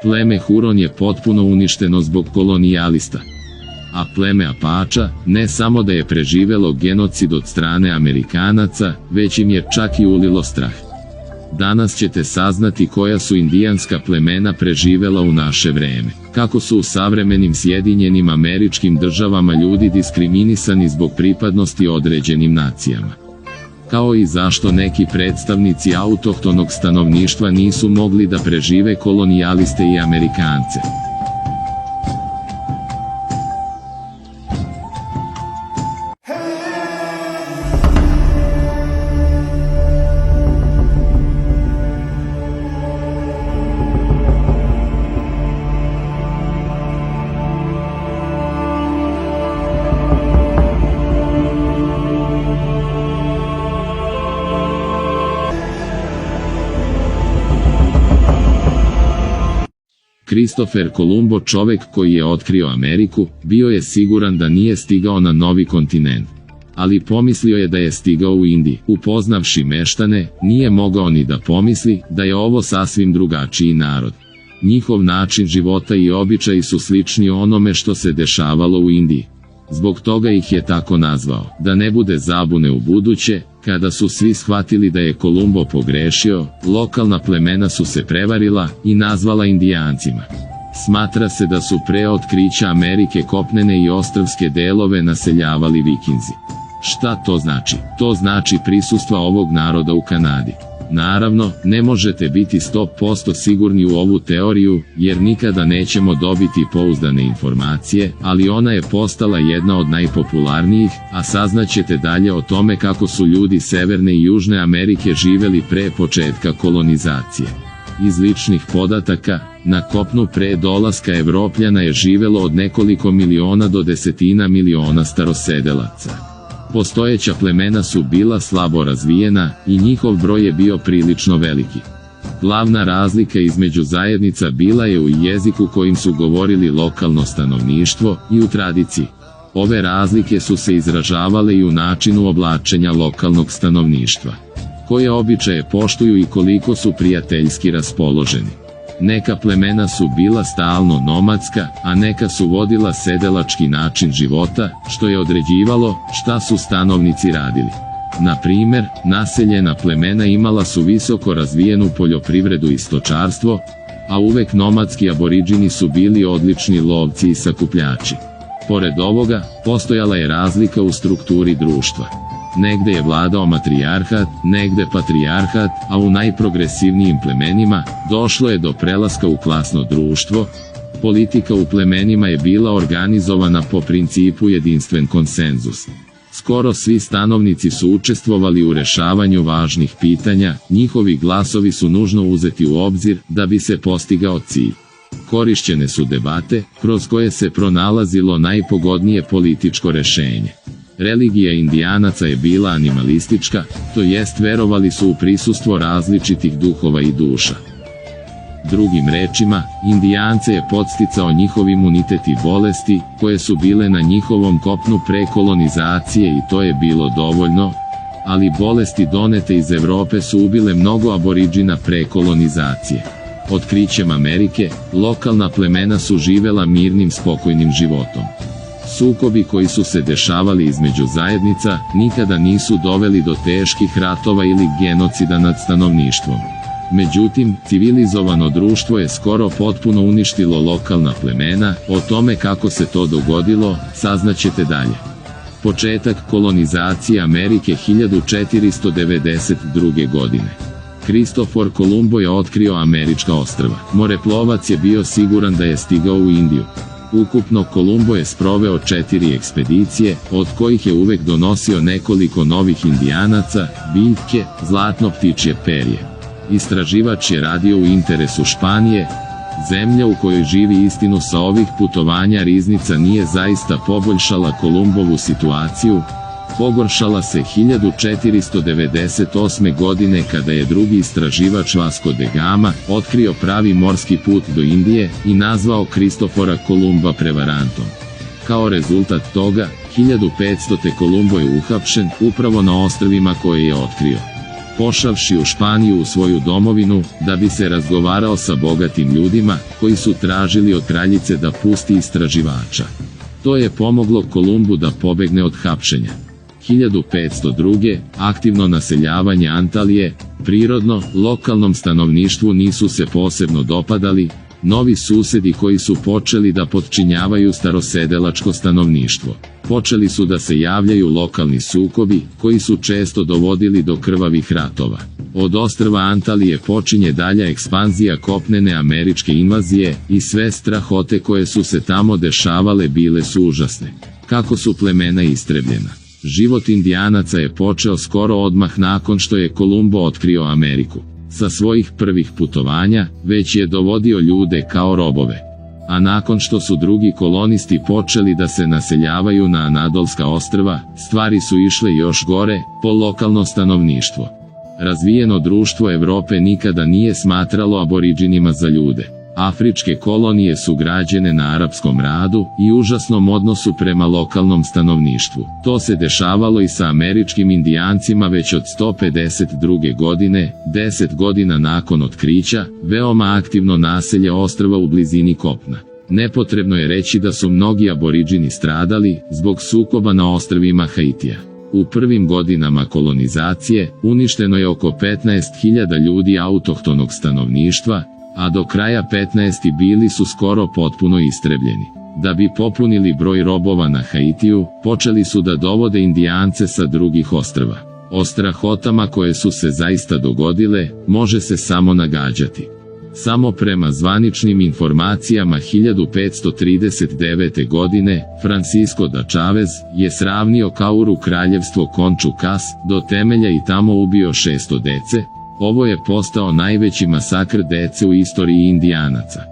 Pleme Huron je potpuno uništeno zbog kolonijalista. A pleme Apača, ne samo da je preživelo genocid od strane Amerikanaca, već im je čak i ulilo strah. Danas ćete saznati koja su indijanska plemena preživela u naše vreme, kako su u savremenim Sjedinjenim Američkim Državama ljudi diskriminisani zbog pripadnosti određenim nacijama. Kao i zašto neki predstavnici autohtonog stanovništva nisu mogli da prežive kolonijaliste i Amerikance. Kristofer Kolumbo, čovek koji je otkrio Ameriku, bio je siguran da nije stigao na novi kontinent. Ali pomislio je da je stigao u Indiju. Upoznavši meštane, nije mogao ni da pomisli da je ovo sasvim drugačiji narod. Njihov način života i običaji su slični onome što se dešavalo u Indiji. Zbog toga ih je tako nazvao. Da ne bude zabune u buduće, kada su svi shvatili da je Kolumbo pogrešio, lokalna plemena su se prevarila i nazvala Indijancima. Smatra se da su pre otkrića Amerike kopnene i ostrvske delove naseljavali Vikinzi. Šta to znači? To znači prisustva ovog naroda u Kanadi. Naravno, ne možete biti 100% sigurni u ovu teoriju, jer nikada nećemo dobiti pouzdane informacije, ali ona je postala jedna od najpopularnijih, a saznaćete dalje o tome kako su ljudi Severne i Južne Amerike živeli pre početka kolonizacije. Iz ličnih podataka, na kopnu pre dolaska Evropljana je živelo od nekoliko miliona do desetina miliona starosedelaca. Postojeća plemena su bila slabo razvijena i njihov broj je bio prilično veliki. Glavna razlika između zajednica bila je u jeziku kojim su govorili lokalno stanovništvo i u tradiciji. Ove razlike su se izražavale i u načinu oblačenja lokalnog stanovništva. Koje običaje poštuju i koliko su prijateljski raspoloženi. Neka plemena su bila stalno nomadska, a neka su vodila sedelački način života, što je određivalo šta su stanovnici radili. Na primer, naseljena plemena imala su visoko razvijenu poljoprivredu i stočarstvo, a uvek nomadski aboriđini su bili odlični lovci i sakupljači. Pored ovoga, postojala je razlika u strukturi društva. Negde je vladao matrijarhat, negde patrijarhat, a u najprogresivnijim plemenima došlo je do prelaska u klasno društvo. Politika u plemenima je bila organizovana po principu jedinstven konsenzus. Skoro svi stanovnici su učestvovali u rešavanju važnih pitanja, njihovi glasovi su nužno uzeti u obzir da bi se postigao cilj. Korišćene su debate, kroz koje se pronalazilo najpogodnije političko rešenje. Religija Indijanaca je bila animalistička, to jest verovali su u prisustvo različitih duhova i duša. Drugim rečima, Indijance je podsticao njihov imunitet i bolesti, koje su bile na njihovom kopnu pre kolonizacije i to je bilo dovoljno, ali bolesti donete iz Evrope su ubile mnogo aboriđina pre kolonizacije. Otkrićem Amerike, lokalna plemena su živela mirnim spokojnim životom. Sukobi koji su se dešavali između zajednica nikada nisu doveli do teških ratova ili genocida nad stanovništvom. Međutim, civilizovano društvo je skoro potpuno uništilo lokalna plemena, o tome kako se to dogodilo, saznaćete dalje. Početak kolonizacije Amerike 1492. godine. Kristofor Kolumbo je otkrio američka ostrva. Moreplovac je bio siguran da je stigao u Indiju. Ukupno Kolumbo je sproveo 4 ekspedicije, od kojih je uvek donosio nekoliko novih Indijanaca, biljke, zlatno ptičje perje. Istraživač je radio u interesu Španije. Zemlja u kojoj živi istinu sa ovih putovanja riznica nije zaista poboljšala Kolumbovu situaciju. Pogoršala se 1498. godine kada je drugi istraživač Vasco da Gama otkrio pravi morski put do Indije i nazvao Kristofora Kolumba prevarantom. Kao rezultat toga, 1500. Kolumbo je uhapšen upravo na ostrvima koje je otkrio. pošavši u Španiju u svoju domovinu, da bi se razgovarao sa bogatim ljudima, koji su tražili od kraljice da pusti istraživača. To je pomoglo Kolumbu da pobegne od hapšenja. 1502. Aktivno naseljavanje Antalije, prirodno, lokalnom stanovništvu nisu se posebno dopadali, novi susedi koji su počeli da potčinjavaju starosedelačko stanovništvo. Počeli su da se javljaju lokalni sukobi, koji su često dovodili do krvavih ratova. Od ostrva Antalije počinje dalja ekspanzija kopnene američke invazije i sve strahote koje su se tamo dešavale bile su užasne. Kako su plemena istrebljena. Život Indijanaca je počeo skoro odmah nakon što je Kolumbo otkrio Ameriku. Sa svojih prvih putovanja, već je dovodio ljude kao robove. A nakon što su drugi kolonisti počeli da se naseljavaju na Anadolska ostrva, stvari su išle još gore, po lokalno stanovništvo. Razvijeno društvo Evrope nikada nije smatralo aboriđinima za ljude. Afričke kolonije su građene na arapskom radu i užasnom odnosu prema lokalnom stanovništvu. To se dešavalo i sa američkim Indijancima već od 152. godine, 10 godina nakon otkrića, veoma aktivno naselje ostrva u blizini kopna. Nepotrebno je reći da su mnogi aboriđini stradali zbog sukoba na ostrvima Haitija. U prvim godinama kolonizacije uništeno je oko 15.000 ljudi autohtonog stanovništva, a do kraja 15. bili su skoro potpuno istrebljeni. Da bi popunili broj robova na Haitiju, počeli su da dovode Indijance sa drugih ostrva. O strahotama koje su se zaista dogodile, može se samo nagađati. Samo prema zvaničnim informacijama 1539. godine, Francisco da Chavez je sravnio Kauru kraljevstvo Konču Kas do temelja i tamo ubio 600 dece. Ovo je postao najveći masakr dece u istoriji Indijanaca.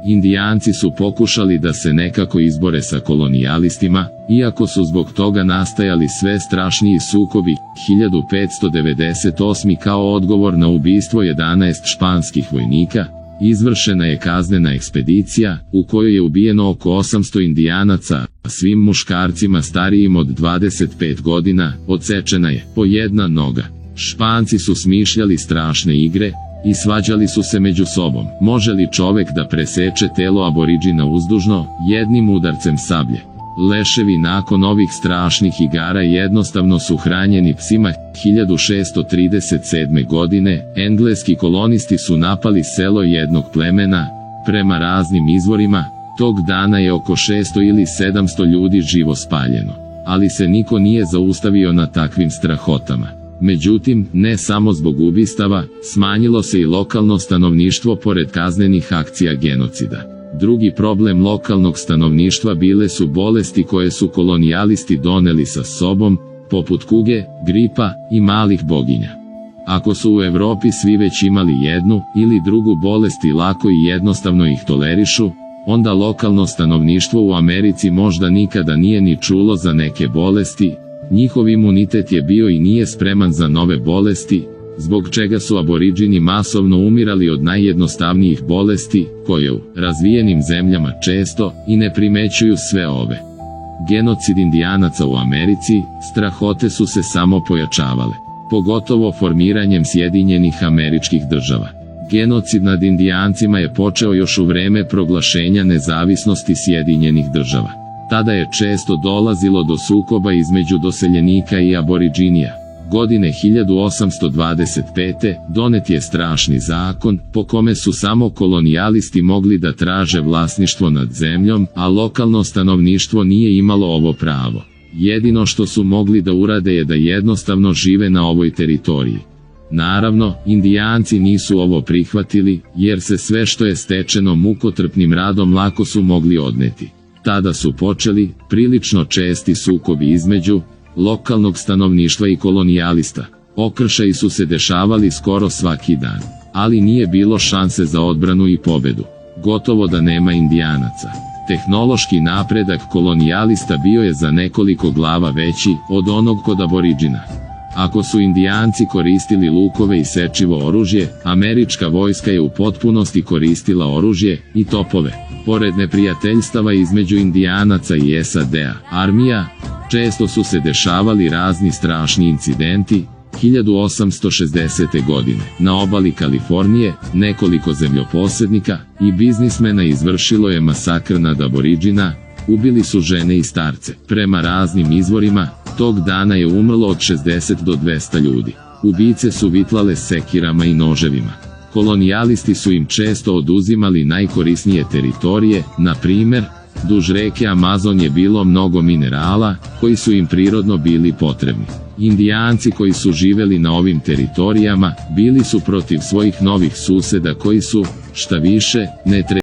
Indijanci su pokušali da se nekako izbore sa kolonijalistima, iako su zbog toga nastajali sve strašniji sukobi. 1598. kao odgovor na ubistvo 11 španskih vojnika, izvršena je kaznena ekspedicija, u kojoj je ubijeno oko 800 Indijanaca, a svim muškarcima starijim od 25 godina, odsečena je po jedna noga. Španci su smišljali strašne igre i svađali su se među sobom. Može li čovek da preseče telo aboriđina uzdužno, jednim udarcem sablje? Leševi nakon ovih strašnih igara jednostavno su hranjeni psima. 1637. godine, engleski kolonisti su napali selo jednog plemena. Prema raznim izvorima, tog dana je oko 600 ili 700 ljudi živo spaljeno. Ali se niko nije zaustavio na takvim strahotama. Međutim, ne samo zbog ubistava, smanjilo se i lokalno stanovništvo pored kaznenih akcija genocida. Drugi problem lokalnog stanovništva bile su bolesti koje su kolonijalisti doneli sa sobom, poput kuge, gripa i malih boginja. Ako su u Evropi svi već imali jednu ili drugu bolest i lako i jednostavno ih tolerišu, onda lokalno stanovništvo u Americi možda nikada nije ni čulo za neke bolesti. Njihov imunitet je bio i nije spreman za nove bolesti, zbog čega su aboriđini masovno umirali od najjednostavnijih bolesti, koje u razvijenim zemljama često i ne primećuju sve ove. Genocid Indijanaca u Americi, strahote su se samo pojačavale, pogotovo formiranjem Sjedinjenih Američkih Država. Genocid nad Indijancima je počeo još u vreme proglašenja nezavisnosti Sjedinjenih Država. Tada je često dolazilo do sukoba između doseljenika i aboriđinija. Godine 1825. donet je strašni zakon, po kome su samo kolonijalisti mogli da traže vlasništvo nad zemljom, a lokalno stanovništvo nije imalo ovo pravo. Jedino što su mogli da urade je da jednostavno žive na ovoj teritoriji. Naravno, Indijanci nisu ovo prihvatili, jer se sve što je stečeno mukotrpnim radom lako su mogli odneti. Tada su počeli prilično česti sukobi između lokalnog stanovništva i kolonijalista. Okršaji su se dešavali skoro svaki dan, ali nije bilo šanse za odbranu i pobedu. Gotovo da nema Indijanaca. Tehnološki napredak kolonijalista bio je za nekoliko glava veći od onog kod aboriđina. Ako su Indijanci koristili lukove i sečivo oružje, američka vojska je u potpunosti koristila oružje i topove. Pored neprijateljstava između Indijanaca i SAD-a, armija, često su se dešavali razni strašni incidenti. 1860. godine, na obali Kalifornije, nekoliko zemljoposednika i biznismena izvršilo je masakr nad Aboriđina, ubili su žene i starce. Prema raznim izvorima, tog dana je umrlo od 60 do 200 ljudi. Ubice su vitlale sekirama i noževima. Kolonijalisti su im često oduzimali najkorisnije teritorije, na primer, duž reke Amazon je bilo mnogo minerala, koji su im prirodno bili potrebni. Indijanci koji su živeli na ovim teritorijama, bili su protiv svojih novih suseda koji su, šta više, ne trebali